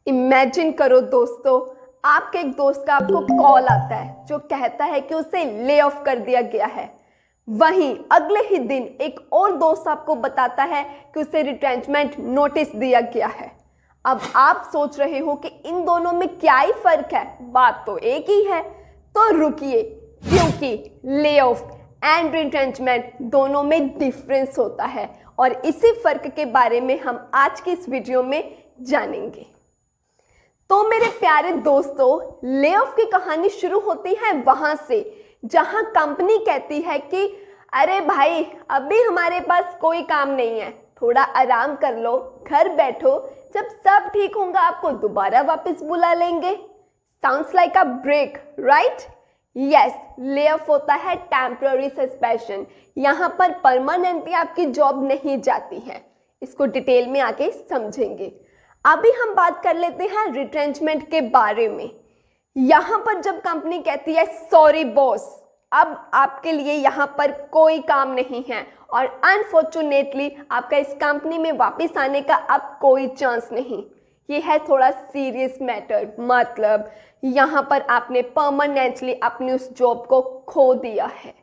Imagine करो दोस्तों, आपके एक दोस्त का आपको कॉल आता है जो कहता है कि उसे ले ऑफ कर दिया गया है। वहीं अगले ही दिन एक और दोस्त आपको बताता है कि उसे रिट्रेंचमेंट नोटिस दिया गया है। अब आप सोच रहे हो कि इन दोनों में क्या ही फर्क है, बात तो एक ही है। तो रुकिए, क्योंकि ले ऑफ एंड रिट्रेंचमेंट दोनों में डिफरेंस होता है और इसी फर्क के बारे में हम आज की इस वीडियो में जानेंगे। तो मेरे प्यारे दोस्तों, ले ऑफ की कहानी शुरू होती है वहां से जहां कंपनी कहती है कि अरे भाई, अभी हमारे पास कोई काम नहीं है, थोड़ा आराम कर लो, घर बैठो, जब सब ठीक होगा आपको दोबारा वापस बुला लेंगे। Sounds like a break, right? Yes, lay off होता है टेम्पररी सस्पेंशन। यहाँ पर परमानेंटली आपकी जॉब नहीं जाती है। इसको डिटेल में आगे समझेंगे। अभी हम बात कर लेते हैं रिट्रेंचमेंट के बारे में। यहाँ पर जब कंपनी कहती है सॉरी बॉस, अब आपके लिए यहाँ पर कोई काम नहीं है और अनफॉर्चुनेटली आपका इस कंपनी में वापस आने का अब कोई चांस नहीं। ये है थोड़ा सीरियस मैटर, मतलब यहाँ पर आपने परमानेंटली अपनी उस जॉब को खो दिया है।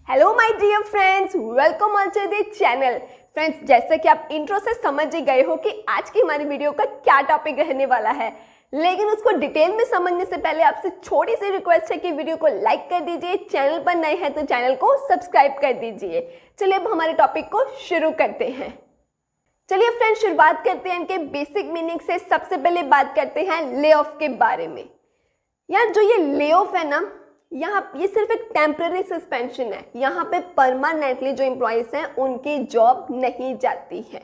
Hello my dear friends, welcome on to the channel. Friends, जैसे कि आप इंट्रो से समझ ही गए हो कि आज की हमारी वीडियो का क्या टॉपिक रहने वाला है, लेकिन उसको डिटेल में समझने से पहले आपसे छोटी सी रिक्वेस्ट है कि वीडियो को लाइक कर दीजिए, चैनल पर नए हैं तो चैनल को सब्सक्राइब कर दीजिए। चलिए अब हमारे टॉपिक को शुरू करते हैं। चलिए फ्रेंड्स, शुरुआत करते हैं इनके बेसिक मीनिंग से। सबसे पहले बात करते हैं ले ऑफ के बारे में। यार, जो ये ले ऑफ है ना, यहाँ ये सिर्फ एक टेम्पररी सस्पेंशन है। यहाँ पे परमानेंटली जो एम्प्लॉयज हैं उनकी जॉब नहीं जाती है।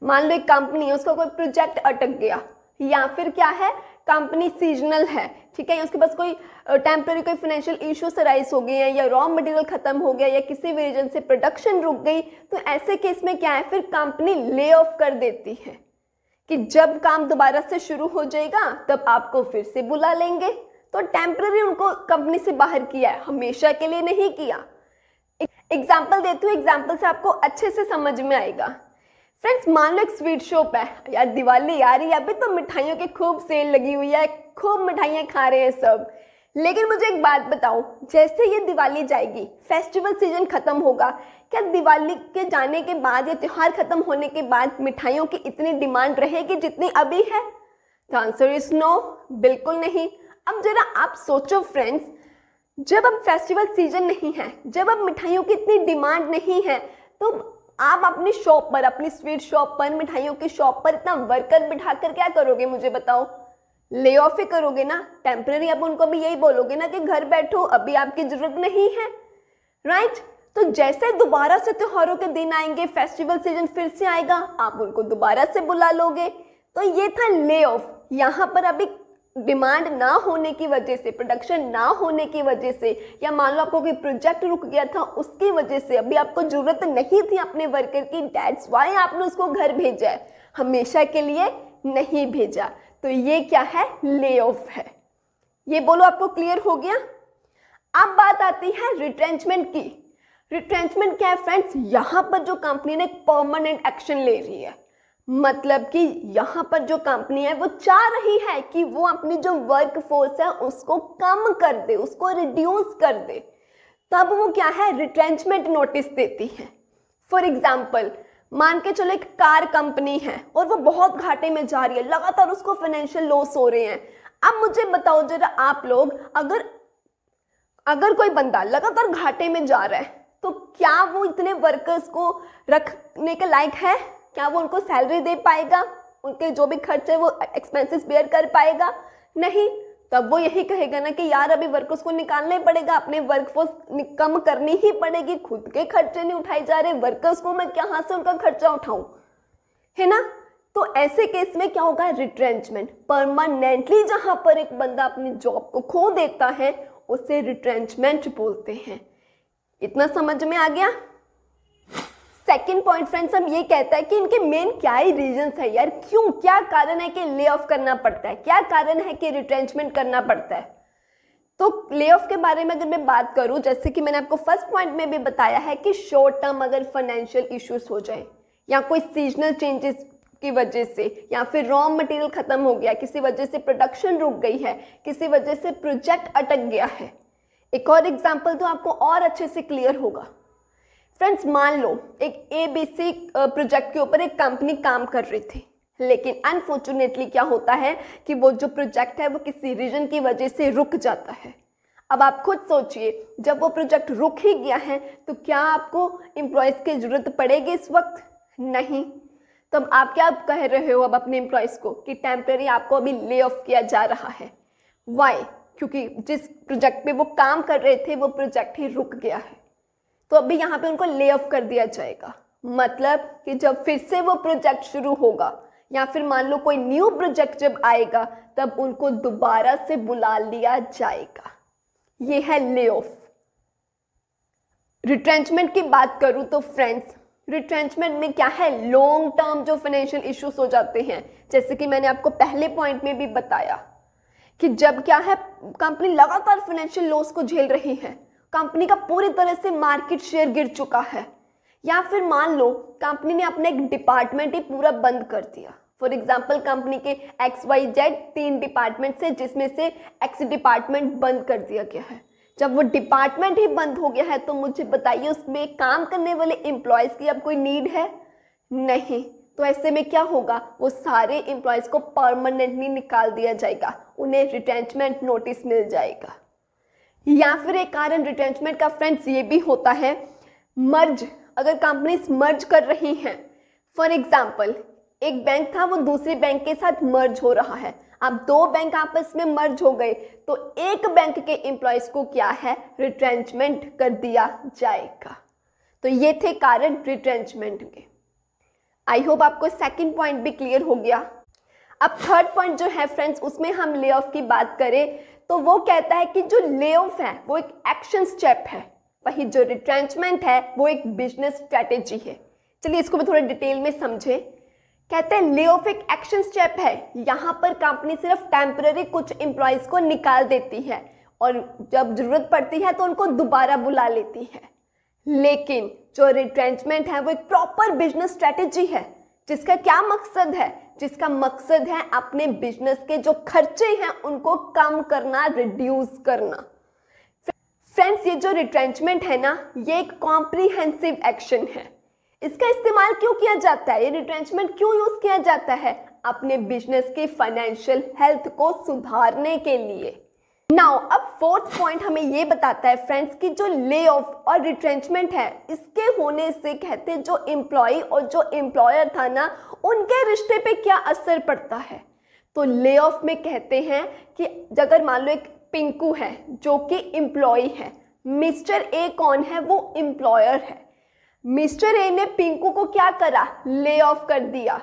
मान लो एक कंपनी है, उसका कोई प्रोजेक्ट अटक गया, या फिर क्या है, कंपनी सीजनल है, ठीक है, उसके पास कोई टेम्पररी कोई फाइनेंशियल इश्यूज अराइज हो गए हैं, या रॉ मटेरियल खत्म हो गया, या किसी भी रीजन से प्रोडक्शन रुक गई, तो ऐसे केस में क्या है, फिर कंपनी ले ऑफ कर देती है कि जब काम दोबारा से शुरू हो जाएगा तब आपको फिर से बुला लेंगे। तो टेम्पररी उनको कंपनी से बाहर किया है, हमेशा के लिए नहीं किया। एग्जाम्पल देती हूँ, एग्जाम्पल से आपको अच्छे से समझ में आएगा। फ्रेंड्स, मान लो एक स्वीट शॉप है, यार दिवाली आ रही है, अभी तो मिठाइयों की खूब सेल लगी हुई है, खूब मिठाइयाँ खा रहे हैं सब। लेकिन मुझे एक बात बताओ, जैसे ये दिवाली जाएगी, फेस्टिवल सीजन खत्म होगा, क्या दिवाली के जाने के बाद या त्यौहार खत्म होने के बाद मिठाइयों की इतनी डिमांड रहेगी जितनी अभी है? द आंसर इज नो, बिल्कुल नहीं। अब जरा आप सोचो फ्रेंड्स, जब अब फेस्टिवल सीजन नहीं है, जब अब मिठाइयों की इतनी डिमांड नहीं है, तो आप अपनी शॉप पर, अपनी स्वीट शॉप पर, मिठाइयों की शॉप पर इतना वर्कर बिठाकर क्या करोगे, मुझे बताओ? ले ऑफ ही करोगे ना। टेम्पररी आप उनको भी यही बोलोगे ना कि घर बैठो, अभी आपकी जरूरत नहीं है, राइट? तो जैसे दोबारा से त्योहारों के दिन आएंगे, फेस्टिवल सीजन फिर से आएगा, आप उनको दोबारा से बुला लोगे। तो ये था ले ऑफ। यहाँ पर अभी डिमांड ना होने की वजह से, प्रोडक्शन ना होने की वजह से, या मान लो आपको कोई प्रोजेक्ट रुक गया था उसकी वजह से अभी आपको जरूरत नहीं थी अपने वर्कर की, दैट्स व्हाई आपने उसको घर भेजा है, हमेशा के लिए नहीं भेजा। तो ये क्या है, ले ऑफ है। ये बोलो, आपको क्लियर हो गया? अब बात आती है रिट्रेंचमेंट की। रिट्रेंचमेंट क्या है फ्रेंड्स? यहाँ पर जो कंपनी ने परमानेंट एक्शन ले रही है, मतलब कि यहाँ पर जो कंपनी है वो चाह रही है कि वो अपनी जो वर्क फोर्स है उसको कम कर दे, उसको रिड्यूस कर दे, तब वो क्या है, रिट्रेंचमेंट नोटिस देती है। फॉर एग्जाम्पल, मान के चलो एक कार कंपनी है और वो बहुत घाटे में जा रही है, लगातार उसको फाइनेंशियल लॉस हो रहे हैं। अब मुझे बताओ जरा आप लोग, अगर कोई बंदा लगातार घाटे में जा रहा है तो क्या वो इतने वर्कर्स को रखने के लायक है? क्या वो उनको सैलरी दे पाएगा? उनके जो भी खर्चे वो एक्सपेंसेस बेयर कर पाएगा? नहीं। तब वो यही कहेगा ना कि यार अभी वर्कर्स को निकालना ही पड़ेगा, अपने वर्कफोर्स कम करनी ही पड़ेगी, खुद के खर्चे नहीं उठाए जा रहे, वर्कर्स को मैं कहाँ से उनका खर्चा उठाऊं, है ना? तो ऐसे केस में क्या होगा, रिट्रेंचमेंट। परमानेंटली जहां पर एक बंदा अपनी जॉब को खो देता है उसे रिट्रेंचमेंट बोलते हैं। इतना समझ में आ गया? सेकेंड पॉइंट फ्रेंड्स, हम ये कहता है कि इनके मेन क्या ही रीजंस है यार, क्यों, क्या कारण है कि ले ऑफ करना पड़ता है, क्या कारण है कि रिट्रेंचमेंट करना पड़ता है। तो ले ऑफ के बारे में अगर मैं बात करूं, जैसे कि मैंने आपको फर्स्ट पॉइंट में भी बताया है कि शॉर्ट टर्म अगर फाइनेंशियल इश्यूज हो जाए या कोई सीजनल चेंजेस की वजह से, या फिर रॉ मटेरियल खत्म हो गया, किसी वजह से प्रोडक्शन रुक गई है, किसी वजह से प्रोजेक्ट अटक गया है। एक और एग्जांपल तो आपको और अच्छे से क्लियर होगा। फ्रेंड्स, मान लो एक ABC प्रोजेक्ट के ऊपर एक कंपनी काम कर रही थी, लेकिन अनफॉर्चुनेटली क्या होता है कि वो जो प्रोजेक्ट है वो किसी रीजन की वजह से रुक जाता है। अब आप खुद सोचिए, जब वो प्रोजेक्ट रुक ही गया है तो क्या आपको एम्प्लॉयज़ की ज़रूरत पड़ेगी इस वक्त? नहीं। तो अब आप क्या कह रहे हो अब अपने एम्प्लॉयज़ को कि टेम्परेरी आपको अभी ले ऑफ किया जा रहा है। वाई? क्योंकि जिस प्रोजेक्ट पे वो काम कर रहे थे वो प्रोजेक्ट ही रुक गया है, तो अभी यहाँ पे उनको ले ऑफ कर दिया जाएगा। मतलब कि जब फिर से वो प्रोजेक्ट शुरू होगा या फिर मान लो कोई न्यू प्रोजेक्ट जब आएगा तब उनको दोबारा से बुला लिया जाएगा। ये है ले ऑफ। रिट्रेंचमेंट की बात करूं तो फ्रेंड्स, रिट्रेंचमेंट में क्या है, लॉन्ग टर्म जो फाइनेंशियल इश्यूज हो जाते हैं, जैसे कि मैंने आपको पहले पॉइंट में भी बताया कि जब क्या है कंपनी लगातार फाइनेंशियल लॉस को झेल रही है, कंपनी का पूरी तरह से मार्केट शेयर गिर चुका है, या फिर मान लो कंपनी ने अपना एक डिपार्टमेंट ही पूरा बंद कर दिया। फॉर एग्जाम्पल कंपनी के XYZ 3 डिपार्टमेंट है, जिसमें से X डिपार्टमेंट बंद कर दिया गया है। जब वो डिपार्टमेंट ही बंद हो गया है तो मुझे बताइए उसमें काम करने वाले एम्प्लॉयज़ की अब कोई नीड है? नहीं। तो ऐसे में क्या होगा, वो सारे एम्प्लॉयज़ को परमानेंटली निकाल दिया जाएगा, उन्हें रिटेंचमेंट नोटिस मिल जाएगा। या फिर एक कारण रिटेंचमेंट का फ्रेंड्स ये भी होता है, मर्ज। अगर कंपनीज मर्ज कर रही हैं, फॉर एग्जाम्पल एक बैंक था वो दूसरे बैंक के साथ मर्ज हो रहा है, अब 2 बैंक आपस में मर्ज हो गए तो एक बैंक के एम्प्लॉयज को क्या है, रिट्रेंचमेंट कर दिया जाएगा। तो ये थे कारण रिट्रेंचमेंट के। आई होप आपको सेकंड पॉइंट भी क्लियर हो गया। अब थर्ड पॉइंट जो है फ्रेंड्स, उसमें हम ले ऑफ की बात करें तो वो कहता है कि जो ले ऑफ है वो एक एक्शन स्टेप है, वही जो रिट्रेंचमेंट है वो एक बिजनेस स्ट्रेटेजी है। चलिए इसको भी थोड़ा डिटेल में समझे। कहते हैं ले ऑफ एक एक्शन स्टेप है, यहाँ पर कंपनी सिर्फ टेम्पररी कुछ एम्प्लॉयज को निकाल देती है और जब जरूरत पड़ती है तो उनको दोबारा बुला लेती है। लेकिन जो रिट्रेंचमेंट है वो एक प्रॉपर बिजनेस स्ट्रेटेजी है, जिसका क्या मकसद है, जिसका मकसद है अपने बिजनेस के जो खर्चे हैं उनको कम करना, रिड्यूस करना। फ्रेंड्स, ये जो रिट्रेंचमेंट है ना, ये एक कॉम्प्रिहेंसिव एक्शन है। इसका इस्तेमाल क्यों किया जाता है, ये रिट्रेंचमेंट क्यों यूज किया जाता है? अपने बिजनेस के फाइनेंशियल हेल्थ को सुधारने के लिए। नाउ अब फोर्थ पॉइंट हमें ये बताता है फ्रेंड्स कि जो ले ऑफ और रिट्रेंचमेंट है, इसके होने से कहते हैं जो एम्प्लॉय और जो एम्प्लॉयर था ना, उनके रिश्ते पे क्या असर पड़ता है। तो ले ऑफ में कहते हैं कि अगर मान लो एक पिंकू है जो कि एम्प्लॉय है, मिस्टर ए कौन है, वो एम्प्लॉयर है। मिस्टर ए ने पिंकू को क्या करा, ले ऑफ कर दिया,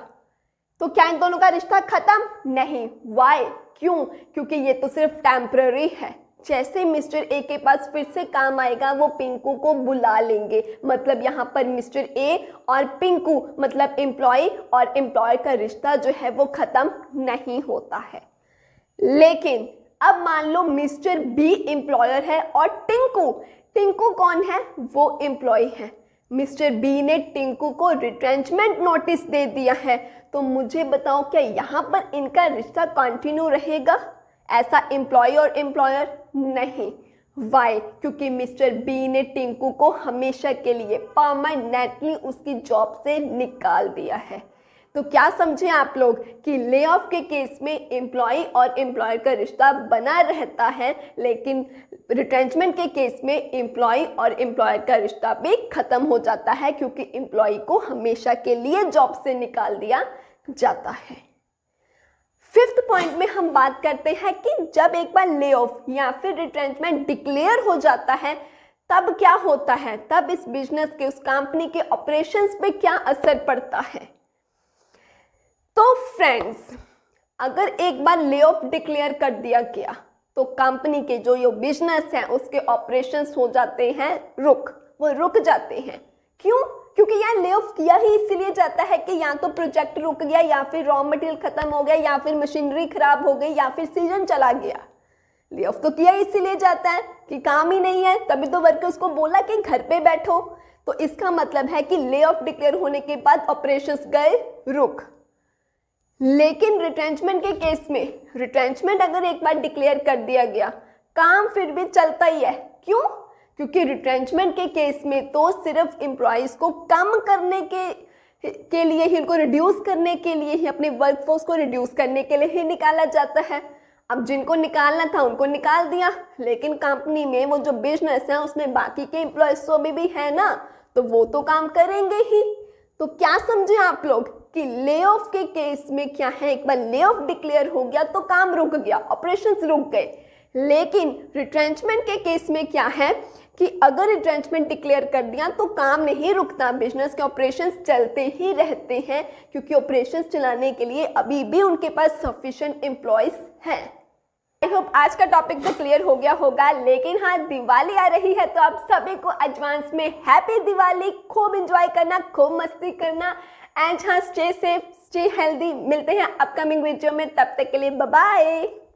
तो क्या इन दोनों का रिश्ता खत्म? नहीं। वाई? क्यों? क्योंकि ये तो सिर्फ टेम्पररी है। जैसे मिस्टर ए के पास फिर से काम आएगा वो पिंकू को बुला लेंगे, मतलब यहाँ पर मिस्टर ए और पिंकू मतलब एम्प्लॉय और एम्प्लॉयर का रिश्ता जो है वो खत्म नहीं होता है। लेकिन अब मान लो मिस्टर बी एम्प्लॉयर है और टिंकू कौन है, वो एम्प्लॉय है। मिस्टर बी ने टिंकू को रिट्रेंचमेंट नोटिस दे दिया है, तो मुझे बताओ क्या यहाँ पर इनका रिश्ता कंटिन्यू रहेगा, ऐसा एम्प्लॉय और एम्प्लॉयर? नहीं। वाई? क्योंकि मिस्टर बी ने टिंकू को हमेशा के लिए परमानेंटली उसकी जॉब से निकाल दिया है। तो क्या समझे आप लोग कि ले ऑफ के केस में एम्प्लॉय और एम्प्लॉयर का रिश्ता बना रहता है, लेकिन रिट्रेंचमेंट के केस में एम्प्लॉय और एम्प्लॉयर का रिश्ता भी खत्म हो जाता है, क्योंकि एम्प्लॉय को हमेशा के लिए जॉब से निकाल दिया जाता है। फिफ्थ पॉइंट में हम बात करते हैं कि जब एक बार ले ऑफ या फिर रिट्रेंचमेंट डिक्लेयर हो जाता है तब क्या होता है, तब इस बिजनेस के, उस कंपनी के ऑपरेशंस पे क्या असर पड़ता है। तो फ्रेंड्स, अगर एक बार ले ऑफ डिक्लेयर कर दिया गया तो कंपनी के जो ये बिजनेस है उसके ऑपरेशंस हो जाते हैं वो रुक जाते हैं। क्यों? क्योंकि यहाँ ले ऑफ किया ही इसीलिए जाता है कि या तो प्रोजेक्ट रुक गया, या फिर रॉ मटेरियल खत्म हो गया, या फिर मशीनरी खराब हो गई, या फिर सीजन चला गया। ले ऑफ तो किया इसीलिए जाता है कि काम ही नहीं है, तभी तो वर्कर्स को बोला कि घर पे बैठो। तो इसका मतलब है कि ले ऑफ डिक्लेयर होने के बाद ऑपरेशंस गए रुक। लेकिन रिट्रेंचमेंट के केस में रिट्रेंचमेंट अगर एक बार डिक्लेयर कर दिया गया, काम फिर भी चलता ही है। क्यों? क्योंकि रिट्रेंचमेंट के केस में तो सिर्फ एम्प्लॉयज़ को कम करने के लिए ही, उनको रिड्यूस करने के लिए ही, अपने वर्कफोर्स को रिड्यूस करने के लिए ही निकाला जाता है। अब जिनको निकालना था उनको निकाल दिया, लेकिन कंपनी में वो जो बिजनेस है उसमें बाकी के एम्प्लॉयज़ तो भी है ना, तो वो तो काम करेंगे ही। तो क्या समझे आप लोग कि ले ऑफ के केस में क्या है, एक बार ले ऑफ डिक्लेयर हो गया तो काम रुक गया, ऑपरेशंस रुक गए। लेकिन रिट्रेंचमेंट के केस में क्या है कि अगर रिट्रेंचमेंट डिक्लेयर कर दिया तो काम नहीं रुकता, बिजनेस के ऑपरेशंस चलते ही रहते हैं, क्योंकि ऑपरेशंस चलाने के लिए अभी भी उनके पास सफिशिएंट एम्प्लॉयज हैं। आई होप आज का टॉपिक तो क्लियर हो गया होगा। लेकिन हाँ, दिवाली आ रही है तो आप सभी को एडवांस में हैप्पी दिवाली। खूब एंजॉय करना, खूब मस्ती करना एंड हाँ, स्टे सेफ, स्टे हेल्दी। मिलते हैं अपकमिंग वीडियो में, तब तक के लिए बाय बाय।